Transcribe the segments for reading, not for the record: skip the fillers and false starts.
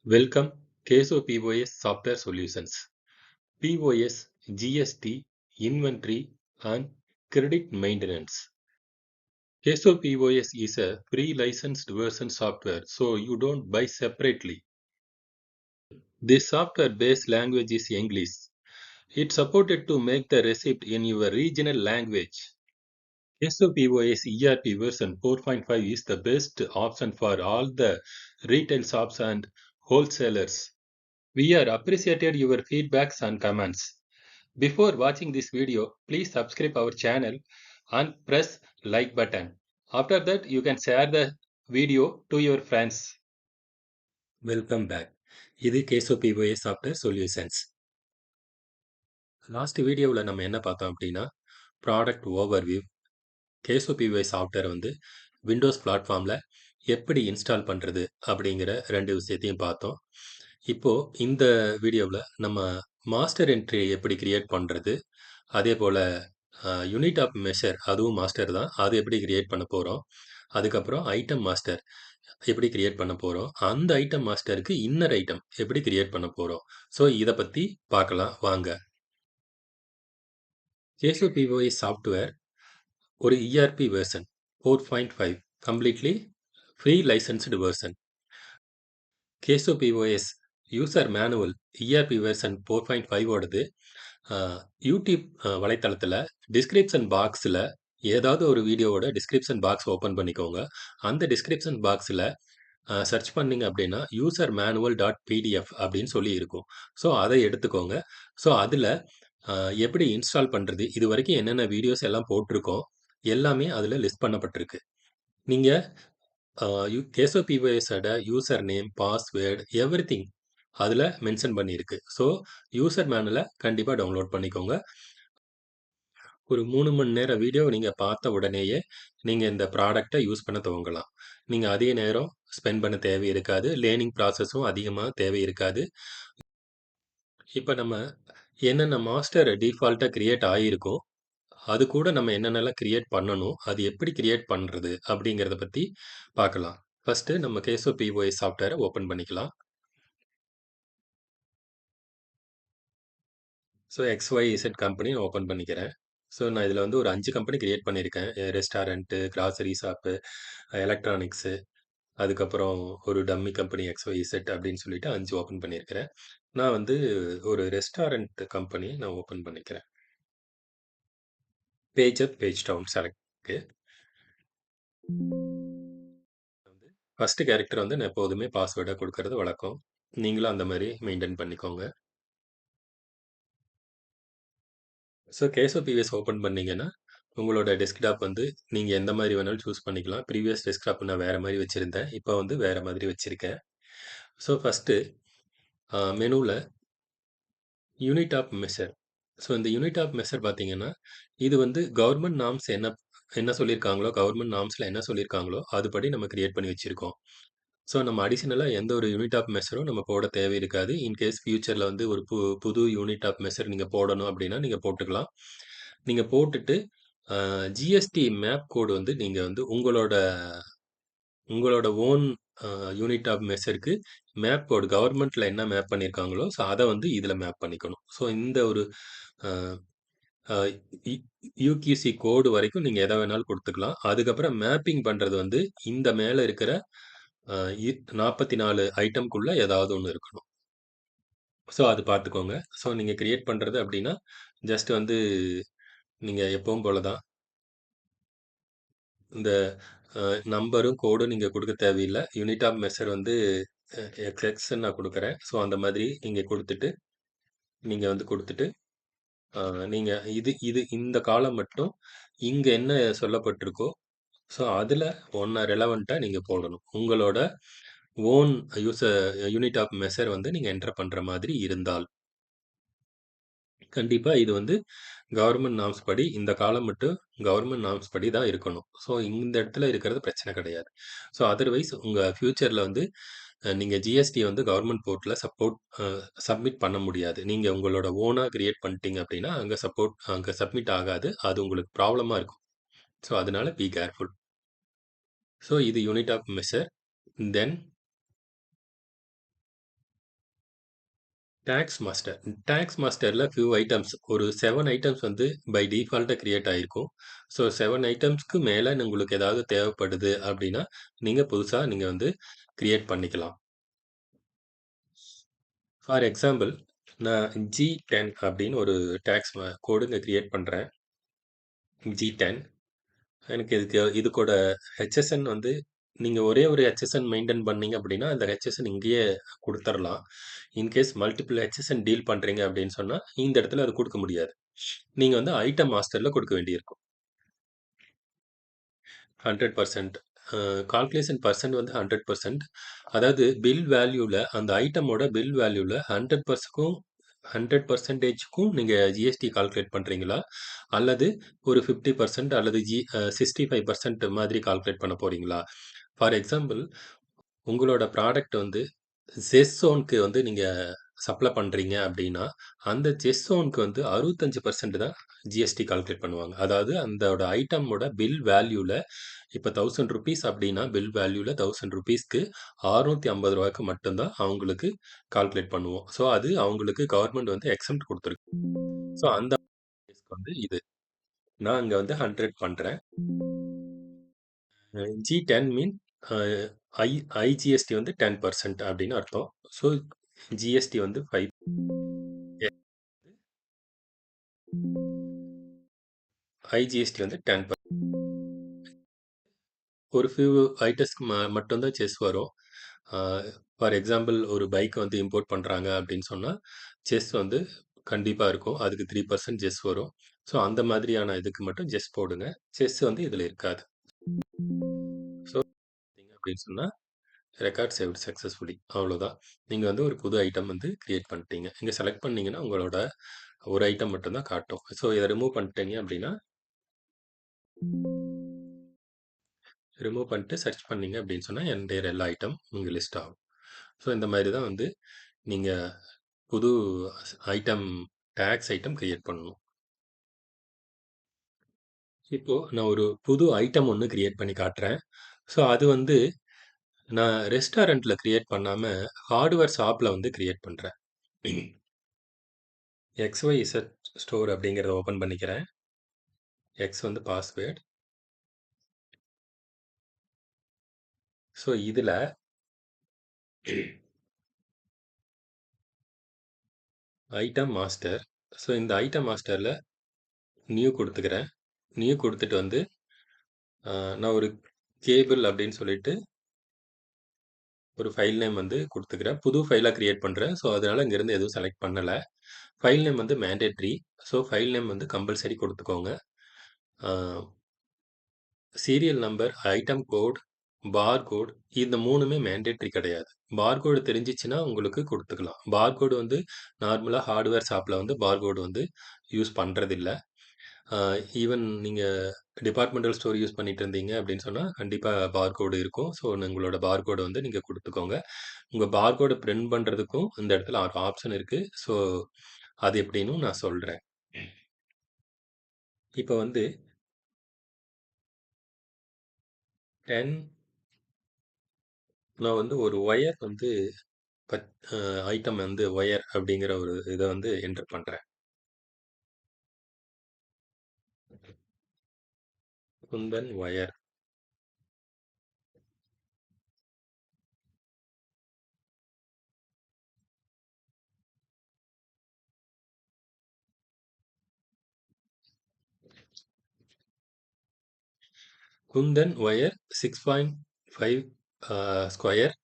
Welcome KSO POS Software Solutions. POS, GST, Inventory and Credit Maintenance. KSO POS is a pre-licensed version software, so you don't buy separately. This software-based language is English. It's supported to make the receipt in your regional language. KSO POS ERP version 4.5 is the best option for all the retail shops and wholesalers. We are appreciated your feedbacks and comments. Before watching this video, please subscribe our channel and press like button. After that, you can share the video to your friends. Welcome back. இது KSOPOA Software Solutions. Last வீடியோவில் நம்ம என்ன பார்த்தோம் அப்படின்னா product overview KSOPOA software வந்து Windows பிளாட்ஃபார்மில் எப்படி install பண்ணுறது அப்படிங்கிற ரெண்டு விஷயத்தையும் பார்த்தோம். இப்போது இந்த வீடியோவில் நம்ம மாஸ்டர் என்ட்ரி எப்படி கிரியேட் பண்ணுறது, அதே போல் யூனிட் ஆஃப் மெஷர் அதுவும் மாஸ்டர் தான், அது எப்படி கிரியேட் பண்ண போகிறோம். அதுக்கப்புறம் ஐட்டம் மாஸ்டர் எப்படி கிரியேட் பண்ண போகிறோம், அந்த ஐட்டம் மாஸ்டருக்கு இன்னர் ஐட்டம் எப்படி கிரியேட் பண்ண போகிறோம். ஸோ இதை பற்றி பார்க்கலாம் வாங்க. KSOPOA சாஃப்ட்வேர் ஒரு ERP version 4.5 completely free licensed version. KSOPOS user manual ERP version 4.5 ஓடது யூடியூப் வலைத்தளத்தில் டிஸ்கிரிப்ஷன் பாக்ஸில் ஏதாவது ஒரு வீடியோவோட டிஸ்கிரிப்ஷன் பாக்ஸ் ஓப்பன் பண்ணிக்கோங்க. அந்த டிஸ்கிரிப்ஷன் பாக்ஸில் சர்ச் பண்ணிங்க அப்படின்னா யூசர் மேனுவல் .pdf அப்படின்னு சொல்லி இருக்கும். ஸோ அதை எடுத்துக்கோங்க. ஸோ அதில் எப்படி இன்ஸ்டால் பண்ணுறது, இது வரைக்கும் என்னென்ன வீடியோஸ் எல்லாம் போட்டிருக்கோம் எல்லாமே அதில் லிஸ்ட் பண்ணப்பட்டிருக்கு. நீங்கள் KSOPOSோட யூசர் நேம், பாஸ்வேர்டு, எவ்ரிதிங் அதில் மென்ஷன் பண்ணியிருக்கு. ஸோ யூசர் மேனுவலை கண்டிப்பாக டவுன்லோட் பண்ணிக்கோங்க. ஒரு 3 மணி நேரம் வீடியோ நீங்கள் பார்த்த உடனேயே நீங்கள் இந்த ப்ராடக்டை யூஸ் பண்ண துவங்கலாம். நீங்கள் அதிக நேரம் ஸ்பெண்ட் பண்ண தேவை இருக்காது. லேர்னிங் ப்ராசஸும் அதிகமாக தேவை இருக்காது. இப்போ நம்ம என்னென்ன மாஸ்டர் டிஃபால்ட்டாக கிரியேட் ஆகியிருக்கோ அது கூட நம்ம என்னென்னலாம் கிரியேட் பண்ணணும், அது எப்படி கிரியேட் பண்ணுறது அப்படிங்கிறத பற்றி பார்க்கலாம். ஃபஸ்ட்டு நம்ம KSOPOA சாஃப்ட்வேரை ஓப்பன் பண்ணிக்கலாம். ஸோ XYZ கம்பெனி ஓப்பன் பண்ணிக்கிறேன். ஸோ நான் இதில் வந்து ஒரு 5 கம்பெனி கிரியேட் பண்ணியிருக்கேன். ரெஸ்டாரண்ட்டு, கிராசரி ஷாப்பு, எலக்ட்ரானிக்ஸு, அதுக்கப்புறம் ஒரு டம்மி கம்பெனி XYZ அப்படின்னு சொல்லிட்டு 5 ஓப்பன் பண்ணியிருக்கிறேன். நான் வந்து ஒரு ரெஸ்டாரண்ட் கம்பெனி நான் ஓப்பன் பண்ணிக்கிறேன். Page up, page down select. First character வந்து நான் எப்போதுமே பாஸ்வேர்டாக கொடுக்கறது வழக்கம். நீங்களும் அந்த மாதிரி மெயின்டைன் பண்ணிக்கோங்க. ஸோ KSOPOS ஓப்பன் பண்ணிங்கன்னா உங்களோட டெஸ்க்டாப் வந்து நீங்கள் எந்த மாதிரி வேணாலும் சூஸ் பண்ணிக்கலாம். ப்ரீவியஸ் டெஸ்க்டாப் நான் வேறு மாதிரி வச்சுருந்தேன், இப்போ வந்து வேறு மாதிரி வச்சுருக்கேன். ஸோ ஃபஸ்ட்டு மெனுவில் யூனிட் ஆஃப் மெஷர். ஸோ இந்த யூனிட் ஆஃப் மெஷர் பார்த்தீங்கன்னா இது வந்து கவர்மெண்ட் நார்ம்ஸ் என்ன என்ன சொல்லியிருக்காங்களோ, கவர்மெண்ட் நார்ம்ஸில் என்ன சொல்லியிருக்காங்களோ அதுபடி நம்ம கிரியேட் பண்ணி வச்சுருக்கோம். ஸோ நம்ம அடிஷனலாக எந்த ஒரு யூனிட் ஆஃப் மெஷரும் நம்ம போட தேவை இருக்காது. இன்கேஸ் ஃபியூச்சரில் வந்து ஒரு புது யூனிட் ஆஃப் மெஷர் நீங்கள் போடணும் அப்படின்னா நீங்கள் போட்டுக்கலாம். நீங்கள் போட்டுட்டு ஜிஎஸ்டி மேப் கோடு வந்து நீங்கள் வந்து உங்களோட உங்களோட ஓன் யூனிட் ஆஃப் மெஷருக்கு மேப் கோடு கவர்மெண்ட்டில் என்ன மேப் பண்ணியிருக்காங்களோ ஸோ அதை வந்து இதில் மேப் பண்ணிக்கணும். ஸோ இந்த ஒரு யூகிசி கோடு வரைக்கும் நீங்கள் எதை வேணாலும் கொடுத்துக்கலாம். அதுக்கப்புறம் மேப்பிங் பண்ணுறது வந்து இந்த மேலே இருக்கிற 44 ஐட்டம்குள்ளே ஏதாவது ஒன்று இருக்கணும். ஸோ அது பார்த்துக்கோங்க. ஸோ நீங்கள் கிரியேட் பண்ணுறது அப்படின்னா ஜஸ்ட் வந்து நீங்கள் எப்பவும் போல தான் இந்த நம்பரும் கோடும் நீங்கள் கொடுக்க தேவையில்லை. யூனிட் ஆஃப் மெஷர் வந்து எக்ஸ்ன்னு நான் கொடுக்குறேன். ஸோ அந்த மாதிரி நீங்கள் கொடுத்துட்டு நீங்கள் வந்து கொடுத்துட்டு நீங்கள் இந்த காலம் மட்டும் இங்கே என்ன சொல்லப்பட்டிருக்கோ ஸோ அதில் ஒன்று ரெலவெண்ட்டாக நீங்கள் போடணும். உங்களோட ஓன் யூனிட் ஆஃப் மெஷர் வந்து நீங்கள் என்டர் பண்ணுற மாதிரி இருந்தால் கண்டிப்பாக இது வந்து கவர்மெண்ட் நார்ம்ஸ் படி இந்த காலம் மட்டும் கவர்மெண்ட் நார்ம்ஸ் படி தான் இருக்கணும். ஸோ இந்த இடத்துல இருக்கிறது பிரச்சனை கிடையாது. ஸோ அதர்வைஸ் உங்கள் ஃப்யூச்சரில் வந்து நீங்கள் ஜிஎஸ்டி வந்து கவர்மெண்ட் போர்ட்டில் சப்மிட் பண்ண முடியாது. நீங்கள் உங்களோட ஓனாக கிரியேட் பண்ணிட்டீங்க அப்படின்னா அங்கே சப்மிட் ஆகாது. அது உங்களுக்கு ப்ராப்ளமாக இருக்கும். ஸோ அதனால பி கேர்ஃபுல். ஸோ இது unit of measure. Then tax master. Tax மாஸ்டர்ல ஃபியூ ஐட்டம்ஸ் ஒரு 7 ஐட்டம்ஸ் வந்து பை டிஃபால்ட்டா கிரியேட் ஆயிருக்கும். ஸோ 7 ஐட்டம்ஸ்க்கு மேல உங்களுக்கு ஏதாவது தேவைப்படுது அப்படின்னா, நீங்க புதுசா வந்து கிரியேட் பண்ணிக்கலாம். ஃபார் எக்ஸாம்பிள் நான் G10 அப்படின்னு ஒரு டாக்ஸ் கோடு இங்க கிரியேட் பண்றேன். G10 எனக்கு இதுக்கோட ஹெச்எஸ்என் வந்து நீங்க ஒரே ஒரு ஹெச்எஸ்என் மெயின்டெயின் பண்ணீங்க அப்படின்னா, அந்த ஹெச்எஸ்என் இங்கேயே குடுத்துறலாம். இன்கேஸ் மல்டிபிள் ஹெச்எஸ்என் டீல் பண்றீங்க அப்படின்னு சொன்னா, இந்த இடத்துல அது குடுக்க முடியாது. நீங்க வந்து ஐட்டம் மாஸ்டர்ல குடுக்க வேண்டியிருக்கும். 100% கால்குலேஷன் பெர்சன்ட் வந்து 100%. அதாவது பில் வேல்யூல அந்த ஐட்டமோட பில் வேல்யூல 100%க்கும் 100%க்கும் நீங்க ஜிஎஸ்டி கால்குலேட் பண்றீங்களா? அல்லது ஒரு 50% அல்லது 65% மாதிரி கால்குலேட் பண்ண போறீங்களா? ஃபார் எக்ஸாம்பிள் உங்களோட ப்ராடக்ட் வந்து ஜெஸ்ஸோனுக்கு வந்து நீங்க சப்ளை பண்றீங்க அப்படின்னா, அந்த ஜெஸ்ஸோனுக்கு வந்து 65% தான் ஜிஎஸ்டி கால்குலேட் பண்ணுவாங்க. அதாவது அந்தோட ஐட்டமோட பில் வேல்யூல இப்ப ₹1000 அப்படின்னா, பில் வேல்யூல ₹1000க்கு ரூ. 650க்கு மட்டும் தான் அவங்களுக்கு கால்குலேட் பண்ணுவோம். ஸோ அது அவங்களுக்கு கவர்ன்மெண்ட் வந்து எக்ஸம்ப்ட் குடுத்துருக்கு. ஸோ அந்த கேஸ்க்கு வந்து இது. நான் இங்க வந்து 100 பண்றேன். G10 மீன் அ ஐ ஐஜிஎஸ்டி வந்து 10% அப்படின்னு அர்த்தம். ஸோ ஜிஎஸ்டி வந்து 5 ஐஜிஎஸ்டி வந்து 10%. ஒரு ஃபியூ ஐட்டம்ஸ்க்கு மட்டும் தான் செஸ் வரும். ஆ ஃபார் எக்ஸாம்பிள் ஒரு பைக் வந்து இம்போர்ட் பண்றாங்க அப்படின்னு சொன்னா, செஸ் வந்து கண்டிப்பா இருக்கும். அதுக்கு 3% செஸ் வரும். ஸோ அந்த மாதிரியான இதுக்கு மட்டும் செஸ் போடுங்க. செஸ் வந்து இதுல இருக்காது. ஸோ அப்படின்னு சொன்னா ரெக்கார்ட் சேவ்ட் சக்சஸ்ஃபுல்லி அவ்வளோதான். நீங்க வந்து ஒரு புது ஐட்டம் வந்து கிரியேட் பண்ணிட்டீங்க. இங்க செலக்ட் பண்ணீங்கன்னா, உங்களோட ஒரு ஐட்டம் மட்டும் தான் காட்டும். ஸோ இத ரிமூவ் பண்ணிட்டீங்க அப்படின்னா, ரிமூவ் பண்ணிட்டு சர்ச் பண்ணீங்க அப்படின்னு சொன்னா, என்டையர் எல்லா ஐட்டம் இங்க லிஸ்ட் ஆகும். ஸோ இந்த மாரி தான் வந்து நீங்க புது ஐட்டம் டாக்ஸ் ஐட்டம் கிரியேட் பண்ணணும். இப்போ நான் ஒரு புது ஐட்டம் ஒண்ணு கிரியேட் பண்ணி காட்டுறேன். ஸோ அது வந்து நான் ரெஸ்டாரண்ட்ல கிரியேட் பண்ணாம, ஹார்ட்வேர் ஷாப்ல வந்து கிரியேட் பண்றேன். XYZ ஸ்டோர் அப்படிங்கிறத ஓப்பன் பண்ணிக்கிறேன். X வந்து பாஸ்வேர்ட். ஸோ இதுல ஐட்டம் மாஸ்டர். ஸோ இந்த ஐட்டம் மாஸ்டர்ல நியூ குடுத்துக்கிறேன். நியூ குடுத்துட்டு வந்து நான் ஒரு கேபிள் அப்படின்னு சொல்லிட்டு ஒரு ஃபைல் நேம் வந்து குடுத்துக்கிறேன். புது ஃபைலா கிரியேட் பண்றேன். ஸோ அதனால இங்கருந்து எதுவும் செலக்ட் பண்ணல. ஃபைல் நேம் வந்து மேண்டேட்டரி. ஸோ ஃபைல் நேம் வந்து கம்பல்சரி குடுத்துக்கோங்க. ஆ serial number, item code, barcode இந்த 3மே மேண்டேட்டரி கிடையாது. பார்கோடு தெரிஞ்சுச்சுன்னா உங்களுக்கு குடுத்துக்கலாம். பார்கோடு வந்து நார்மலா ஹார்ட்வேர் ஷாப்ல வந்து பார்கோடு வந்து யூஸ் பண்றதில்ல. ஆ ஈவன் நீங்க டிபார்ட்மெண்டல் ஸ்டோர் யூஸ் பண்ணிட்டு இருந்தீங்க அப்படின்னு சொன்னா, கண்டிப்பா பார்கோடு இருக்கும். ஸோ உங்களோட பார்கோட வந்து நீங்க குடுத்துக்கோங்க. உங்க பார்கோட பிரிண்ட் பண்றதுக்கும் இந்த இடத்துல ஒரு ஆப்ஷன் இருக்கு. ஸோ அது எப்படின்னும் நான் சொல்றேன். இப்ப வந்து 10 நான் வந்து ஒரு ஒயர் வந்து பத் அ ஐட்டம் வந்து ஒயர் அப்படிங்கிற ஒரு இத வந்து என்டர் பண்றேன். Kundan wire. Kundan wire 6.5 square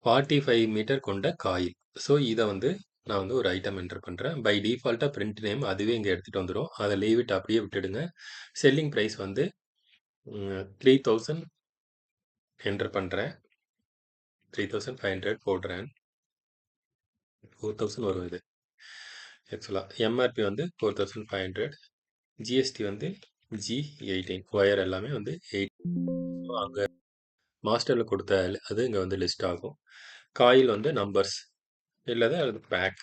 45 metre கொண்ட காயில். ஸோ இத வந்து நான் வந்து ஒரு ஐட்டம் என்டர் பண்றேன். பை டிஃபால்ட்டா பிரிண்ட் நேம் அதுவே இங்க எடுத்துட்டு வந்துரும். அத லீவ் இட் அப்படியே விட்டுடுங்க. செல்லிங் பிரைஸ் வந்து 3000 என்டர் பண்றேன். 3500 போடுறேன். 4000 வரும் இது. ஆக்சுவலா எம்ஆர்பி வந்து 4500. ஜிஎஸ்டி வந்து G18. ஒயர் எல்லாமே வந்து 8. அங்க மாஸ்டர்ல கொடுத்த அது இங்க வந்து லிஸ்ட் ஆகும். காயில் வந்து நம்பர்ஸ் இல்ல அது பேக்.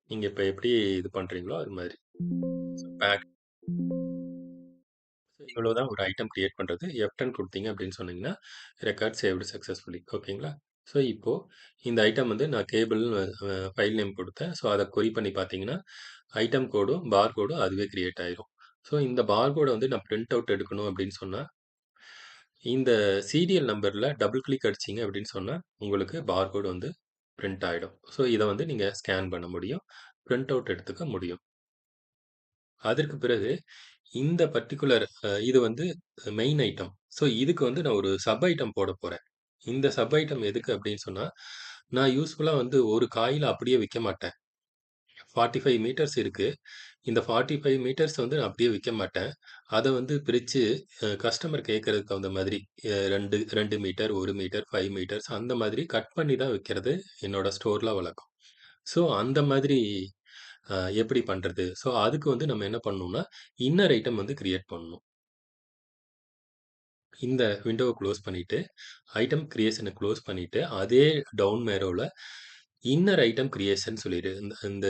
நீங்க இப்ப எப்படி இது பண்றீங்களோ அது மாதிரி. பேக் இவ்வளவுதான் ஒரு ஐட்டம் கிரியேட் பண்றது. F10 குடுத்தீங்க அப்படின்னு சொன்னீங்கன்னா, ரெக்கார்ட் சேவ்டு சக்சஸ்ஃபுல்லி. ஓகேங்களா? ஸோ இப்போ இந்த ஐட்டம் வந்து நான் கேபிள்னு ஃபைல் நேம் கொடுத்தேன். ஸோ அத கொரி பண்ணி பார்த்தீங்கன்னா, ஐட்டம் கோடும், பார் கோடும் அதுவே கிரியேட் ஆயிரும். ஸோ இந்த பார் கோட வந்து நான் பிரிண்ட் அவுட் எடுக்கணும் அப்படின்னு சொன்னா, இந்த சீரியல் நம்பர்ல டபுள் கிளிக் அடிச்சீங்க அப்படின்னு சொன்னா, உங்களுக்கு பார் கோட் வந்து பிரிண்ட் ஆயிடும். ஸோ இத வந்து நீங்க ஸ்கேன் பண்ண முடியும். பிரிண்ட் அவுட் எடுத்துக்க முடியும். அதற்கு பிறகு இந்த பர்ட்டிகுலர் இது வந்து மெயின் ஐட்டம். ஸோ இதுக்கு வந்து நான் ஒரு சப் ஐட்டம் போடப் போறேன். இந்த சப் ஐட்டம் எதுக்கு அப்படின்னு சொன்னா, நான் யூசுவலா வந்து ஒரு காயில அப்படியே விக்க மாட்டேன். 45 மீட்டர்ஸ் இருக்கு. இந்த 45 மீட்டர்ஸ் வந்து நான் அப்படியே விக்க மாட்டேன். அத வந்து பிரிச்சு கஸ்டமர் கேட்கறதுக்கு தகுந்த மாதிரி 2 மீட்டர், 1 மீட்டர், 5 மீட்டர்ஸ் அந்த மாதிரி கட் பண்ணி தான் விக்கிறது என்னோட ஸ்டோர்ல வழக்கம். ஸோ அந்த மாதிரி எப்படி பண்றது? ஸோ அதுக்கு வந்து நம்ம என்ன பண்ணணும்னா, இன்னர் ஐட்டம் வந்து கிரியேட் பண்ணணும். இந்த விண்டோவ குளோஸ் பண்ணிட்டு, ஐட்டம் கிரியேஷன குளோஸ் பண்ணிட்டு, அதே டவுன் மேரோல இன்னர் ஐட்டம் கிரியேஷன் சொல்லிரு. இந்த இந்த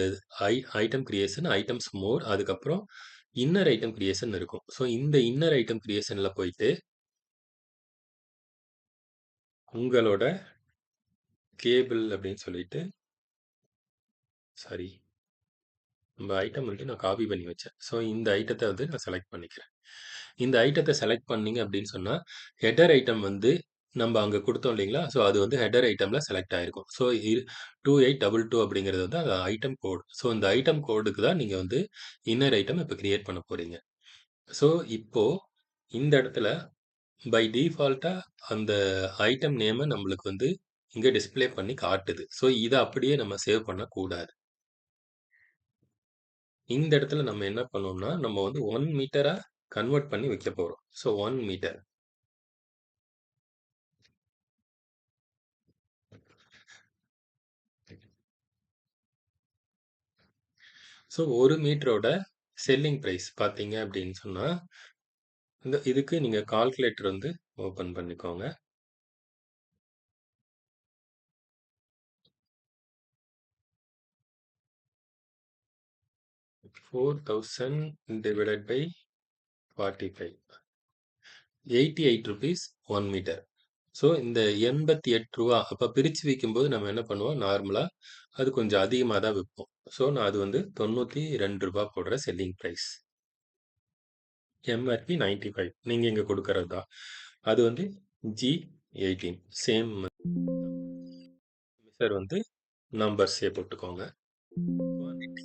ஐ ஐட்டம் கிரியேஷன், ஐட்டம்ஸ் மோர் அதுக்கப்புறம் இன்னர் ஐட்டம் கிரியேஷன் இருக்கும். ஸோ இந்த இன்னர் ஐட்டம் கிரியேஷன்ல போயிட்டு, உங்களோட கேபிள் அப்படின்னு சொல்லிட்டு சாரி நம்ம ஐட்டம் வந்து நான் காப்பி பண்ணி வச்சேன். ஸோ இந்த ஐட்டத்த வந்து நான் செலக்ட் பண்ணிக்கிறேன். இந்த ஐட்டத்த செலக்ட் பண்ணீங்க அப்படின்னு சொன்னா, ஹெடர் ஐட்டம் வந்து நம்ப அங்க குடுத்தோம் இல்லைங்களா? ஸோ அது வந்து ஹெடர் ஐட்டம்ல செலக்ட் ஆயிருக்கும். ஸோ 2822 அப்படிங்கிறது வந்து அது ஐட்டம் கோட். ஸோ இந்த ஐட்டம் கோடுக்கு தான் நீங்க வந்து இன்னர் ஐட்டம் இப்ப கிரியேட் பண்ண போறீங்க. ஸோ இப்போ இந்த இடத்துல பை டிஃபால்ட்டா அந்த ஐட்டம் நேம நம்மளுக்கு வந்து இங்க டிஸ்ப்ளே பண்ணி காட்டுது. ஸோ இத அப்படியே நம்ம சேவ் பண்ணக்கூடாது. இந்த இடத்துல நம்ம என்ன பண்ணணும்னா, நம்ம வந்து 1 மீட்டரா கன்வெர்ட் பண்ணி வைக்க போறோம். So 1 metre. ஸோ 1 மீட்டரோட செல்லிங் பிரைஸ் பார்த்தீங்க அப்படின்னு சொன்னா, இதுக்கு நீங்க கால்குலேட்டர் வந்து ஓப்பன் பண்ணிக்கோங்க. ₹4000 டிவைடட் பை 45 ₹88 1 மீட்டர். ஸோ இந்த ₹88 அப்ப பிரிச்சு விக்கும்போது நம்ம என்ன பண்ணுவோம், நார்மலா அது கொஞ்சம் அதிகமா தான் விப்போம். ஸோ நான் அது வந்து ₹92 போடுறேன் செல்லிங் பிரைஸ். எம்ஆர்பி 95 நீங்க இங்க குடுக்கறது தான். அது வந்து G18 சேம் மெத்தட் வந்து நம்பர்ஸே போட்டுக்கோங்க. குவான்டிட்டி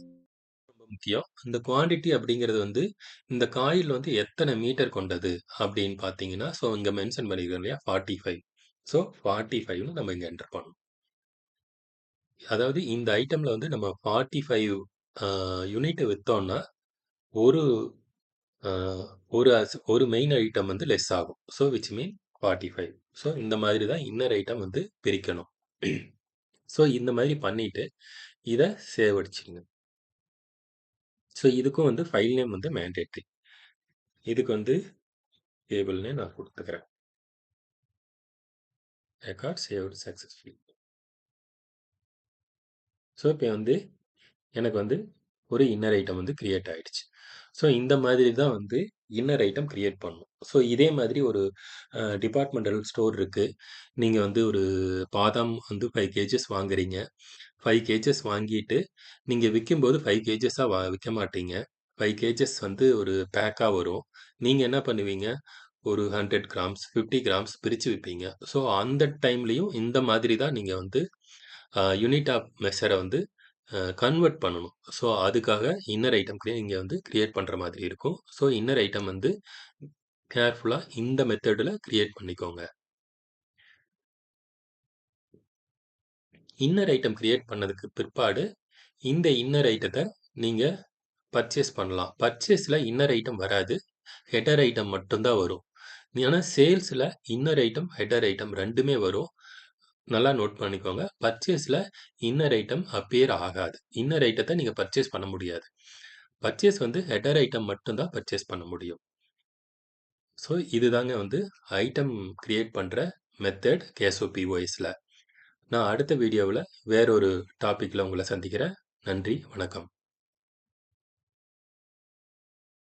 ரொம்ப முக்கியம். இந்த குவான்டிட்டி அப்படிங்கிறது வந்து இந்த காயில் வந்து எத்தனை மீட்டர் கொண்டது அப்படின்னு பார்த்தீங்கன்னா, ஸோ இங்க மென்ஷன் பண்ணியிருக்கோம் இல்லையா 45. ஸோ 45ன்னு நம்ம இங்க என்டர் பண்ணணும். அதாவது இந்த ஐட்டம்ல வந்து நம்ம 45 யூனிட் வித்தோம்னா, ஒரு அ ஒரு மெயின் ஐட்டம் வந்து லெஸ் ஆகும். So which mean 45. ஸோ இந்த மாதிரி தான் இன்னர் ஐட்டம் வந்து பிரிக்கணும். ஸோ இந்த மாதிரி பண்ணிட்டு, இத சேவ் அடிச்சுருங்க. ஸோ இதுக்கும் வந்து ஃபைல் நேம் வந்து மேண்டேட்டரி. இதுக்கு வந்து டேபிள்னே நான் குடுத்துக்கிறேன். Record saved successfully. ஸோ இப்ப வந்து எனக்கு வந்து ஒரு இன்னர் ஐட்டம் வந்து கிரியேட் ஆயிடுச்சு. ஸோ இந்த மாதிரி தான் வந்து இன்னர் ஐட்டம் கிரியேட் பண்ணணும். ஸோ இதே மாதிரி ஒரு டிபார்ட்மெண்டல் ஸ்டோர் இருக்கு. நீங்க வந்து ஒரு பாதாம் வந்து 5 கேஜஸ் வாங்குறீங்க. 5 கேஜஸ் வாங்கிட்டு, நீங்க விக்கும்போது 5 கேஜஸா விக்க மாட்டீங்க. 5 கேஜஸ் வந்து ஒரு பேக்கா வரும். நீங்க என்ன பண்ணுவீங்க, ஒரு 100 கிராம்ஸ், 50 கிராம்ஸ் பிரிச்சு விப்பீங்க. ஸோ அந்த டைம்லயும் இந்த மாதிரி தான் நீங்க வந்து யூனிட் ஆஃப் மெஷர வந்து கன்வெர்ட் பண்ணணும். ஸோ அதுக்காக இன்னர் ஐட்டம் இங்க வந்து கிரியேட் பண்ற மாதிரி இருக்கும். ஸோ இன்னர் ஐட்டம் வந்து கேர்ஃபுல்லா இந்த மெத்தட்ல கிரியேட் பண்ணிக்கோங்க. இன்னர் ஐட்டம் கிரியேட் பண்ணதுக்கு பிற்பாடு, இந்த இன்னர் ஐட்டத்த நீங்க பர்ச்சேஸ் பண்ணலாம். பர்ச்சேஸ்ல இன்னர் ஐட்டம் வராது. ஹெடர் ஐட்டம் மட்டும் தான் வரும். ஆனா சேல்ஸ்ல இன்னர் ஐட்டம், ஹெடர் ஐட்டம் 2மே வரும். நல்லா நோட் பண்ணிக்கோங்க. பர்ச்சேஸ்ல இன்னர் ஐட்டம் அப்பியர் ஆகாது. இன்னர் ஐட்டத்த நீங்க பர்ச்சேஸ் பண்ண முடியாது. பர்ச்சேஸ் வந்து ஹெடர் ஐட்டம் மட்டும் தான் பர்ச்சேஸ் பண்ண முடியும். ஸோ இதுதாங்க வந்து ஐட்டம் கிரியேட் பண்ற மெத்தட் கேஎஸ்ஓபிஒஎஸ்ல. நான் அடுத்த வீடியோவுல வேறொரு டாபிக்ல உங்கள சந்திக்கிறேன். நன்றி, வணக்கம்.